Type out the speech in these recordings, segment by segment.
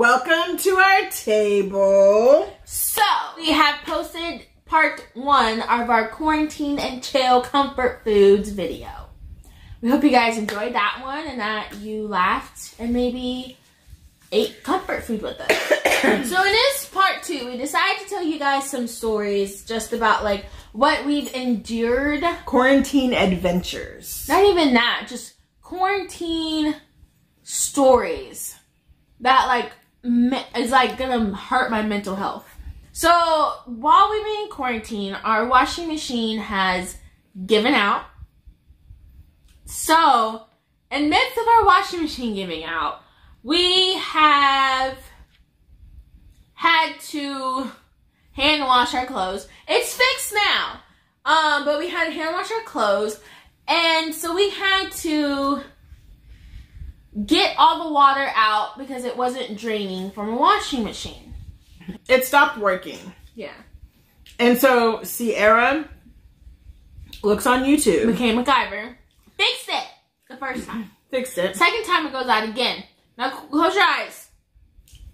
Welcome to our table. So, we have posted part 1 of our quarantine and chill comfort foods video. We hope you guys enjoyed that one and that you laughed and maybe ate comfort food with us. So in this part 2, we decided to tell you guys some stories just about like what we've endured. Quarantine adventures. Not Not even that, just quarantine stories that like is like gonna hurt my mental health. So while we've been in quarantine, our washing machine has given out. So in midst of our washing machine giving out, we have had to hand wash our clothes. It's fixed now, but we had to hand wash our clothes, and so we had to get all the water out because it wasn't draining from a washing machine. It stopped working. Yeah. And so Sierra looks on YouTube. Became McGuyver. Fixed it the first time. Fixed it. Second time it goes out again. Now close your eyes.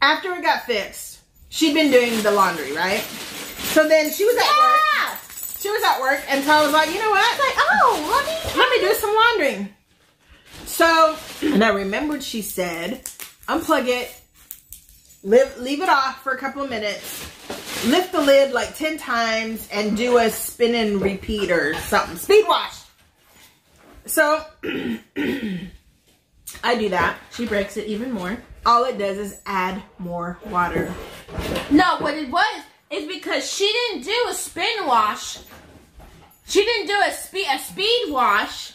After it got fixed, she'd been doing the laundry, right? So then she was at work. She was at work, and so I was like, you know what? It's like, oh, Let me do some laundry. So, and I remembered she said, unplug it, leave it off for a couple of minutes, lift the lid like 10 times, and do a spin and repeat or something. Speed wash. So, I do that. She breaks it even more. All it does is add more water. No, what it was is because she didn't do a spin wash. She didn't do a speed wash.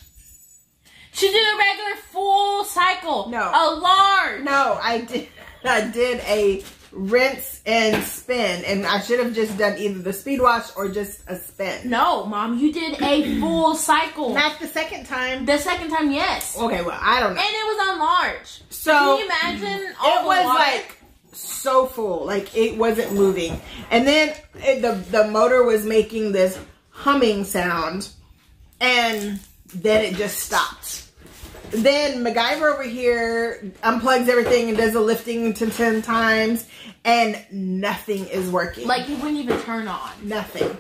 She did a regular full cycle. No. A large. No, I did a rinse and spin, and I should have just done either the speed wash or just a spin. No, Mom, you did a full cycle. Not the second time. The second time, yes. Okay, well, I don't know. And it was on large. So can you imagine all it was water? like so full, like it wasn't moving, and then the motor was making this humming sound, and then it just stopped. Then McGuyver over here unplugs everything and does the lifting to 10 times, and nothing is working. Like it wouldn't even turn on. Nothing.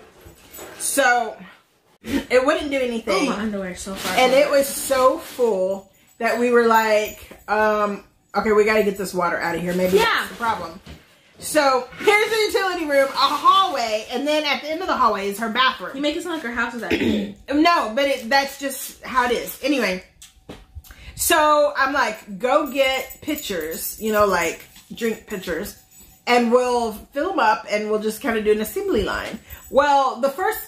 So it wouldn't do anything. Oh, my underwear is so far. And it was so full that we were like, okay, we got to get this water out of here. Maybe that's the problem. So here's the utility room, a hallway, and then at the end of the hallway is her bathroom. You make it sound like her house is that big. No, but that's just how it is. Anyway, so I'm like, go get pitchers, you know, like drink pitchers, and we'll fill them up and we'll just kind of do an assembly line. Well, the first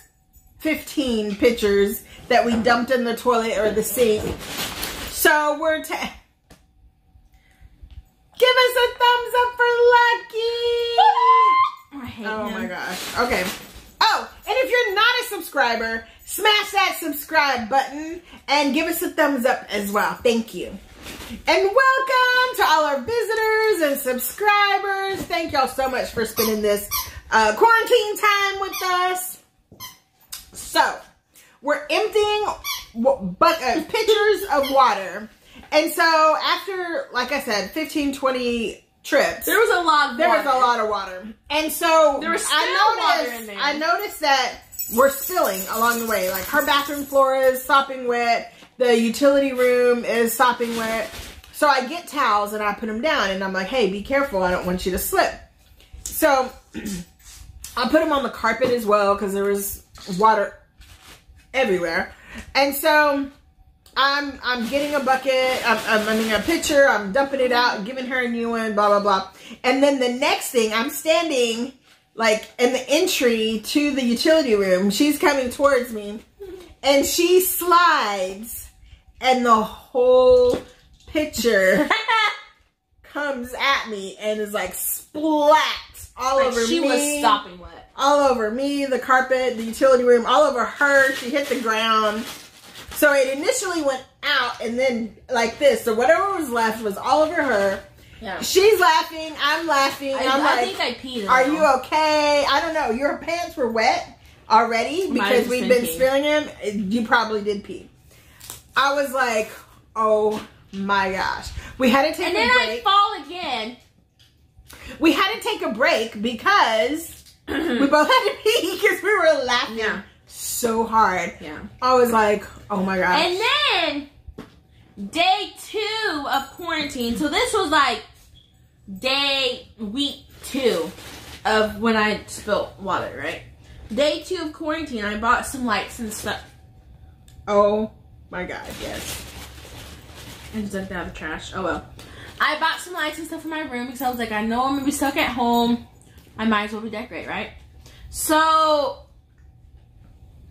15 pitchers that we dumped in the toilet or the sink. So we're give us a thumbs up for Lucky. I hate Oh him. my gosh. Okay. Oh, and if you're not a subscriber, smash that subscribe button and give us a thumbs up as well. Thank you. And welcome to all our visitors and subscribers. Thank y'all so much for spending this quarantine time with us. So, we're emptying pitchers of water. And so, after, like I said, 15, 20 trips. There was a lot of water. There was a lot of water. And so, there was still water in there. I noticed that we're spilling along the way. Like, her bathroom floor is sopping wet. The utility room is sopping wet. So, I get towels and I put them down. And I'm like, hey, be careful. I don't want you to slip. So, I put them on the carpet as well because there was water everywhere. And so, I'm getting a bucket, I mean a pitcher, I'm dumping it out, giving her a new one, blah, blah, blah. And then the next thing, I'm standing like in the entry to the utility room. She's coming towards me and she slides and the whole pitcher comes at me and is like splat all over me. She was stopping wet. All over me, the carpet, the utility room, all over her. She hit the ground. So it initially went out and then like this. So whatever was left was all over her. Yeah. She's laughing. I'm laughing. I think I peed. Are you okay? I don't know. Your pants were wet already because we've been spilling them. You probably did pee. I was like, oh my gosh. We had to take a break. And then I fall again. we had to take a break because we both had to pee because we were laughing so hard. Yeah. I was like, oh my gosh. And then day 2 of quarantine. So this was like week 2 of when I spilled water, right? Day 2 of quarantine, I bought some lights and stuff. Oh my god, yes. I just dumped out the trash. Oh well. I bought some lights and stuff for my room because I was like, I know I'm gonna be stuck at home. I might as well redecorate, right? So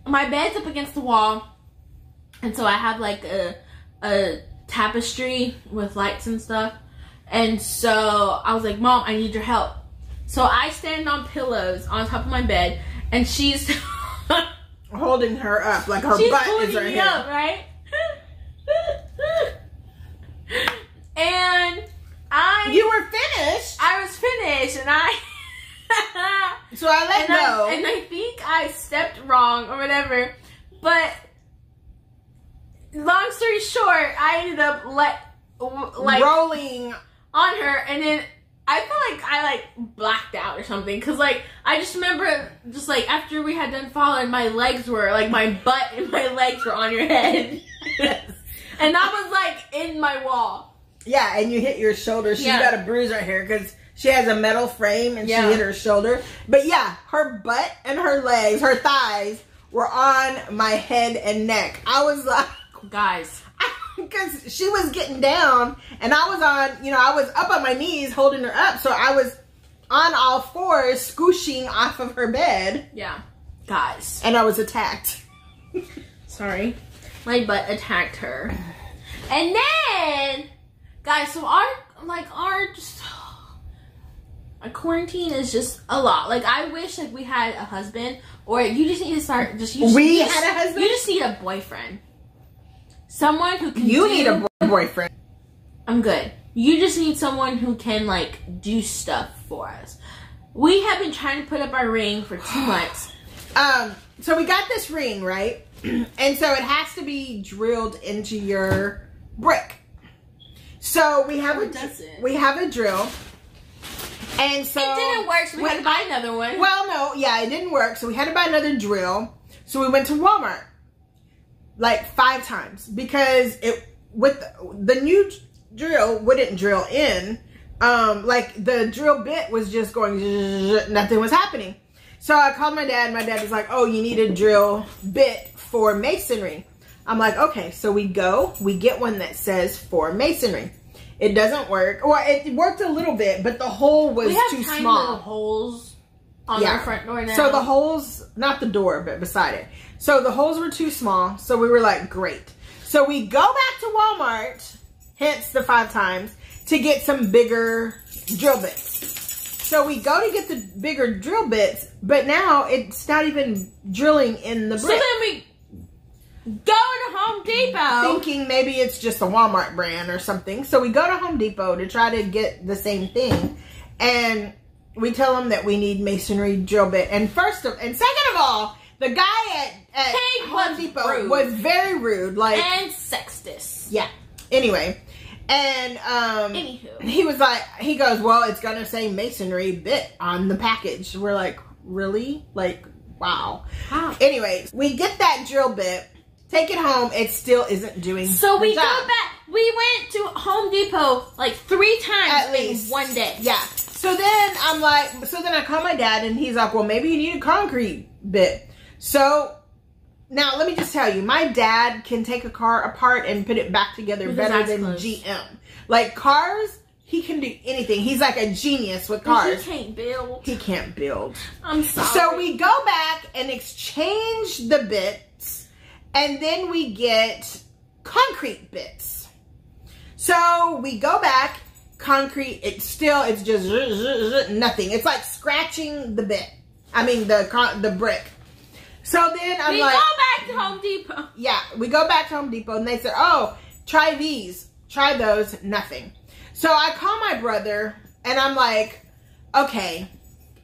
my bed's up against the wall, and so I have like a tapestry with lights and stuff. And so I was like, Mom, I need your help. So I stand on pillows on top of my bed, and she's holding her up like her butt is right here. Up, right? And you were finished. I was finished, and so I let go. And I think I stepped wrong or whatever. But long story short, I ended up rolling on her, and then I feel like I blacked out or something, because I just remember just after we had done falling, my legs were my butt and my legs were on your head. And I was in my wall. Yeah, and you hit your shoulder. She's got a bruise right here because she has a metal frame and she hit her shoulder. But yeah, her butt and her legs, her thighs were on my head and neck. I was like, guys, because she was getting down and I was on, I was up on my knees holding her up. So I was on all fours scooshing off of her bed. Yeah, guys. And I was attacked. Sorry. My butt attacked her. And then, guys, so our quarantine is just a lot. I wish we had a husband, or you just need to start had a husband? You just need a boyfriend. Someone who can need a boyfriend. I'm good. You just need someone who can do stuff for us. We have been trying to put up our ring for 2 months. So we got this ring, right? And so it has to be drilled into your brick. So we have a drill. And so it didn't work, so we had to buy another one. Well, no, yeah, it didn't work. So we had to buy another drill. So we went to Walmart 5 times because with the new drill wouldn't drill in. The drill bit was just going, nothing was happening. So I called my dad. My dad was like, oh, you need a drill bit for masonry. I'm like, okay. So we get one that says for masonry. It doesn't work. Or it worked a little bit, but the hole was too small. We have tiny little holes on our front door now. So the holes, not the door, but beside it. So the holes were too small. So we were like, great. So we go back to Walmart, hence the 5 times, to get some bigger drill bits. So we go to get the bigger drill bits, but now it's not even drilling in the brick. So then we go to Home Depot. Thinking maybe it's just a Walmart brand or something. So we go to Home Depot to try to get the same thing. And we tell them that we need masonry drill bit. And second of all, the guy at Home Depot was very rude. And sexist. Yeah. Anyway. And anywho, he goes, well, it's gonna say masonry bit on the package. We're like, really? Wow. Anyways, we get that drill bit, take it home, it still isn't doing so the we job. go back. We went to Home Depot 3 times at least in one day. Yeah. So then I call my dad and he's like, well, maybe you need a concrete bit. So now, let me just tell you, my dad can take a car apart and put it back together better than GM. Cars, he can do anything. He's like a genius with cars. He can't build. He can't build. I'm sorry. So we go back and exchange the bits, and then we get concrete bits. So we go back, concrete, it's just nothing. It's like scratching the bit. I mean, the brick. So then we go back to Home Depot. Yeah, we go back to Home Depot and they said, oh, try these. Try those. Nothing. So I call my brother and I'm like, okay,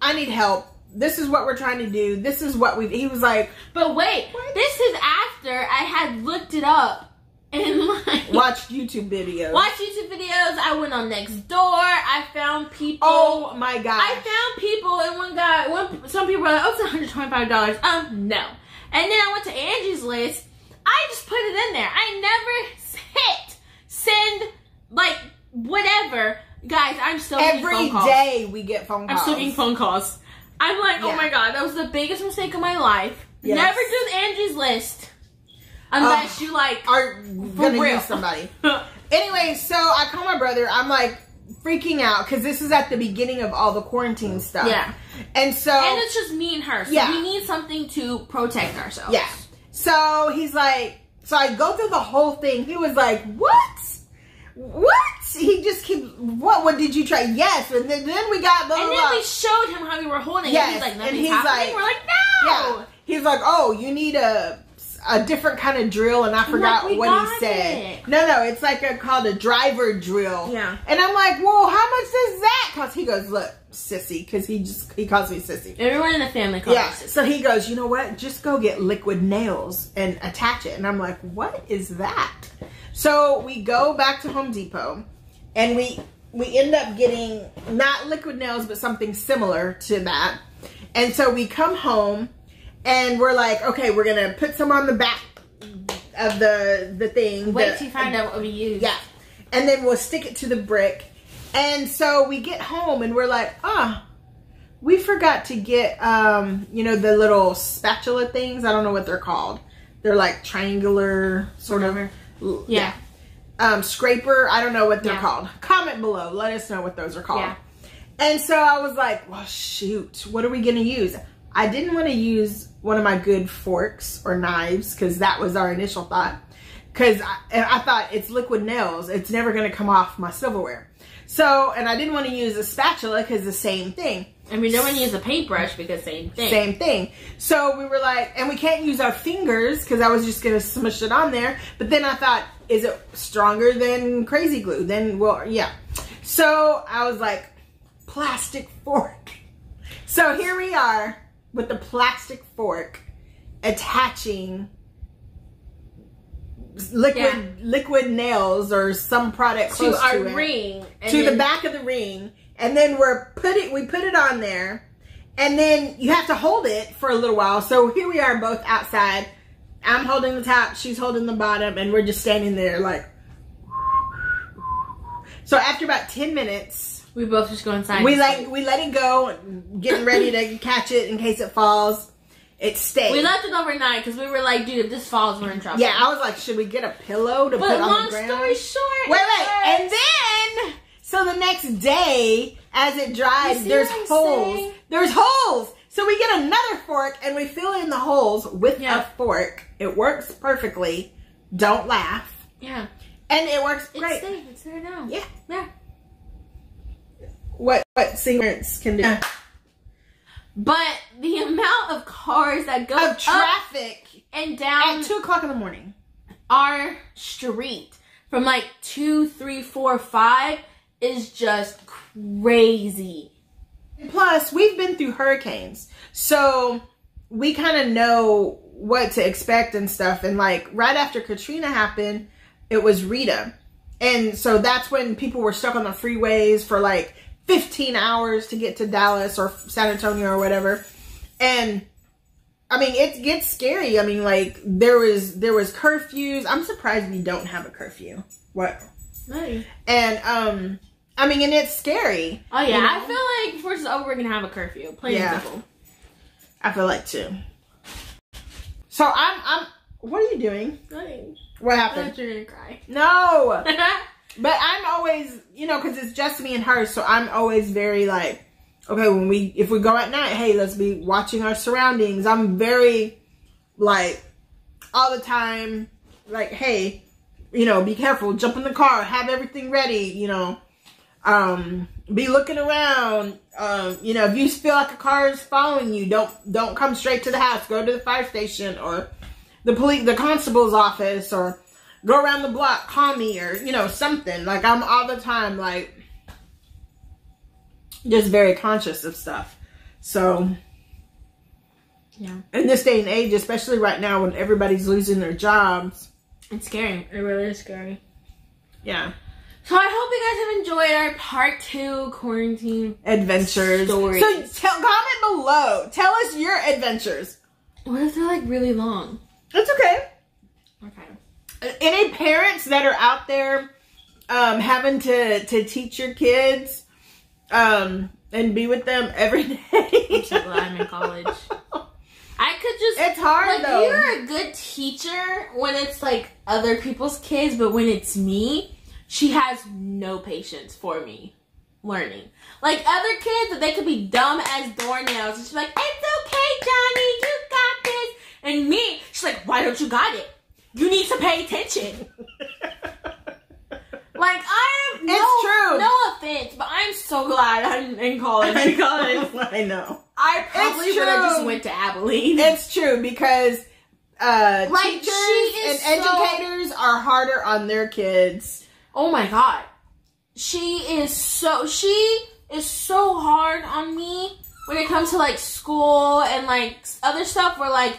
I need help. This is what we're trying to do. This is what he was like. But wait, this is after I had looked it up and like watch YouTube videos. I went on Nextdoor. I found people. Oh my god! I found people, and some people were like, "Oh, it's $125." No. And then I went to Angie's List. I just put it in there. I never hit send, like, whatever. Guys, I'm still getting phone calls. Every day we get phone calls. I'm still getting phone calls. I'm like, oh my god, that was the biggest mistake of my life. Yes. Never do the Angie's List. Unless you, like, are gonna use somebody. Anyway, so I call my brother. I'm like freaking out because this is at the beginning of all the quarantine stuff. Yeah. And so... And it's just me and her. So we need something to protect ourselves. Yeah. So he's like... So I go through the whole thing. He was like, what? What? He just keeps... What did you try? Yes. And then we got... Blah, and blah, then blah. we showed him how we were holding it. Yes. He's like, and nothing's he's happening. like... We're like, no! Yeah. He's like, oh, you need a different kind of drill, and I forgot what he said. No, it's like called a driver drill. Yeah. And I'm like, whoa, how much does that cost? He goes, look, sissy, because he calls me sissy. Everyone in the family calls me sissy. So he goes, you know what? Just go get liquid nails and attach it. And I'm like, what is that? So we go back to Home Depot, and we end up getting not liquid nails, but something similar to that. And so we come home. And we're like, okay, we're going to put some on the back of the thing. Wait till you find out what we use. Yeah. And then we'll stick it to the brick. And so we get home and we're like, we forgot to get, you know, the little spatula things. I don't know what they're called. They're like triangular sort of. Yeah. Scraper. I don't know what they're called. Comment below. Let us know what those are called. Yeah. And so I was like, well, shoot, what are we going to use? I didn't want to use one of my good forks or knives because that was our initial thought. Because I thought it's liquid nails. It's never going to come off my silverware. So, and I didn't want to use a spatula because the same thing. And we don't want to use a paintbrush because same thing. Same thing. So we were like, and we can't use our fingers because I was just going to smush it on there. But then I thought, is it stronger than crazy glue? Then, well, yeah. So I was like, plastic fork. So here we are. With the plastic fork attaching liquid nails or some product close to our ring to the back of the ring, and then we put it on there, and then you have to hold it for a little while. So here we are both outside. I'm holding the top, she's holding the bottom, and we're just standing there like. So after about 10 minutes. We both just go inside. We let it go, getting ready to catch it in case it falls. It stayed. We left it overnight because we were like, dude, if this falls, we're in trouble. Yeah, I was like, should we get a pillow to put on the ground? But long story short. Wait. And then, so the next day, as it dries, there's holes. There's holes. So we get another fork and we fill in the holes with a fork. It works perfectly. Don't laugh. Yeah. And it works great. It's there now. Yeah. Yeah. What singers can do. But the amount of cars that go of traffic and down at 2 o'clock in the morning, our street from like 2, 3, 4, 5 is just crazy. Plus, we've been through hurricanes, so we kind of know what to expect and stuff. And like right after Katrina happened, it was Rita, and so that's when people were stuck on the freeways for like 15 hours to get to Dallas or San Antonio or whatever. And I mean, it gets scary. I mean, like there was curfews. I'm surprised we don't have a curfew. What? Nice. And I mean, and it's scary. Oh yeah, you know? I feel like before it's over, we're gonna have a curfew. Plain and simple. I feel like too. So I'm. What are you doing? Nothing. What happened? I thought you were gonna cry. No. But I'm always, you know, because it's just me and her, so I'm always very like, okay, if we go at night, hey, let's be watching our surroundings. I'm very, like, all the time, like, hey, you know, be careful, jump in the car, have everything ready, you know, be looking around, you know, if you feel like a car is following you, don't come straight to the house, go to the fire station or the constable's office, or go around the block, call me, or, you know, something. Like, I'm all the time, like, just very conscious of stuff. So, yeah. In this day and age, especially right now when everybody's losing their jobs, It's scary. It really is scary. Yeah. So I hope you guys have enjoyed our part 2 quarantine adventures. Stories. So comment below. Tell us your adventures. What if they're like really long? It's okay. Okay. Any parents that are out there having to teach your kids and be with them every day. I'm so glad I'm in college. I could just... It's hard, like, though. You're a good teacher when it's, like, other people's kids, but when it's me, she has no patience for me learning. Like, other kids, they could be dumb as doornails. And she's like, it's okay, Johnny, you got this. And me, she's like, why don't you got it? You need to pay attention. Like, true. No offense, but I'm so glad I'm in college because I know. I probably would have just went to Abilene. It's true because like, teachers and educators are harder on their kids. Oh my god. She is so hard on me when it comes to like school and like other stuff where like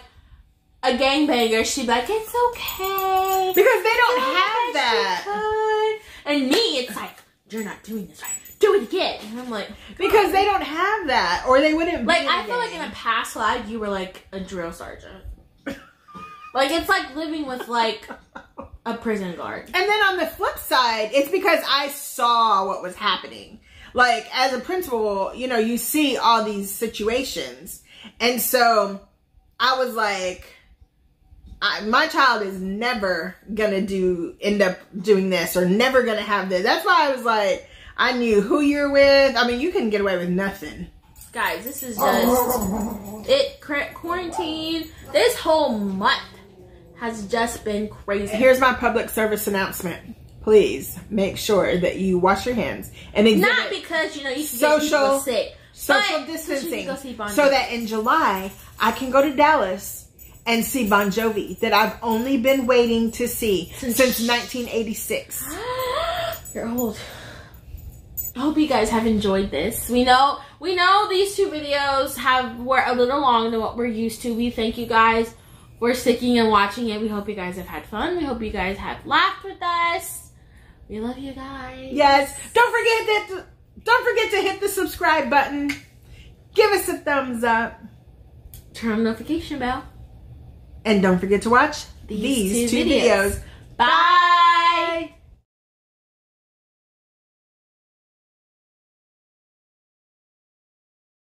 a gangbanger, she'd be like, it's okay. Because they don't have that. And me, it's like, you're not doing this right. Do it again. And I'm like, because they don't have that, or they wouldn't. Like, I feel like in a past life, you were like a drill sergeant. Like, it's like living with like a prison guard. And then on the flip side, it's because I saw what was happening. Like, as a principal, you know, you see all these situations, and so I was like, my child is never gonna end up doing this, or never gonna have this. That's why I was like, I knew who you're with. I mean, you couldn't get away with nothing. Guys, this is just quarantine. This whole month has just been crazy. Here's my public service announcement. Please make sure that you wash your hands and not because you can get people sick. Social distancing, so that in July I can go to Dallas and see Bon Jovi that I've only been waiting to see since 1986. You're old. I hope you guys have enjoyed this. We know these 2 videos were a little long than what we're used to. We thank you guys for sticking and watching it. We hope you guys have had fun. We hope you guys have laughed with us. We love you guys. Yes. Don't forget to hit the subscribe button. Give us a thumbs up. Turn on the notification bell. And don't forget to watch these 2 videos. Bye.